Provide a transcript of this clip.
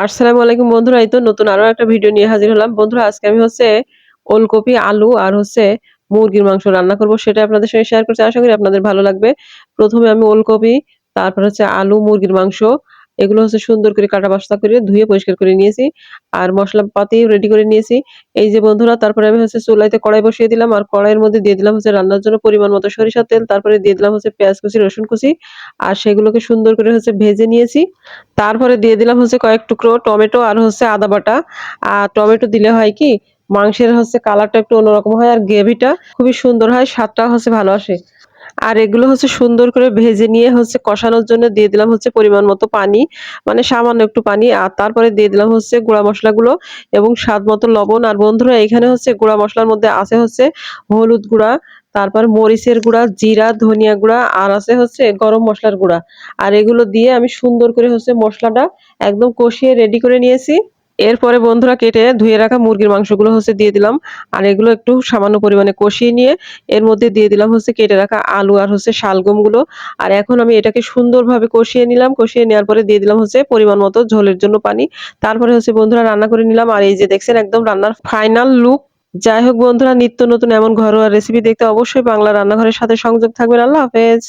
আসসালামু আলাইকুম বন্ধুরা। এই তো নতুন আরো একটা ভিডিও নিয়ে হাজির হলাম। বন্ধুরা আজকে আমি ওলকপি, আলু আর মুরগির মাংস রান্না করব। সেটা আপনাদের সঙ্গে শেয়ার করছি। আশা করি আপনাদের ভালো লাগবে। ১ম এ আমি ওলকপি, তারপর আলু, মুরগির মাংস এগুলো সুন্দর করে কাটা বাছতা করে ধুয়ে পরিষ্কার করে নিয়েছি। আর মশলাপাতি রেডি করে নিয়েছি। এই যে বন্ধুরা তারপরে আমি চুলাইতে কড়াই বসিয়ে দিলাম। আর কড়াইয়ের মধ্যে দিয়ে দিলাম রান্নার জন্য পরিমাণ মতো সরিষার তেল। তারপরে দিয়ে দিলাম পেঁয়াজ কুচি, রসুন কুচি। আর সেগুলোকে সুন্দর করে ভেজে নিয়েছি। তারপরে দিয়ে দিলাম কয়েক টুকরো টমেটো আর আদা বাটা। আর টমেটো দিলে হয় কি মাংসের কালারটা একটু অন্যরকম হয় আর গ্রেভিটা খুবই সুন্দর হয়, স্বাদটা ভালো আসে। আর এগুলো সুন্দর করে ভেজে নিয়ে কষানোর জন্য দিয়ে দিলাম পরিমাণ মতো পানি, মানে সামান্য একটু পানি। আর তারপরে দিয়ে দিলাম গুঁড়া মশলাগুলো এবং স্বাদ মতো লবণ। আর বন্ধুরা এখানে গুঁড়া মশলার মধ্যে আছে হলুদ গুঁড়া, তারপর মরিচের গুঁড়া, জিরা, ধনিয়া গুঁড়া আর আছে গরম মশলার গুঁড়া। আর এগুলো দিয়ে আমি সুন্দর করে মশলাটা একদম কষিয়ে রেডি করে নিয়েছি। এরপরে বন্ধুরা কেটে ধুয়ে রাখা মুরগির মাংসগুলো দিয়ে দিলাম। আর এগুলো একটু সামান্য পরিমাণে কষিয়ে নিয়ে এর মধ্যে দিয়ে দিলাম কেটে রাখা আলু আর শালগম গুলো। আর এখন আমি এটাকে সুন্দরভাবে কষিয়ে নিলাম। কষিয়ে নেওয়ার পরে দিয়ে দিলাম পরিমাণ মতো ঝোলের জন্য পানি। তারপরে বন্ধুরা রান্না করে নিলাম। আর এই যে দেখছেন একদম রান্নার ফাইনাল লুক। যাই হোক বন্ধুরা, নিত্য নতুন এমন ঘরোয়া রেসিপি দেখতে অবশ্যই বাংলা রান্নাঘরের সাথে সংযোগ থাকবেন। আল্লাহ হাফেজ।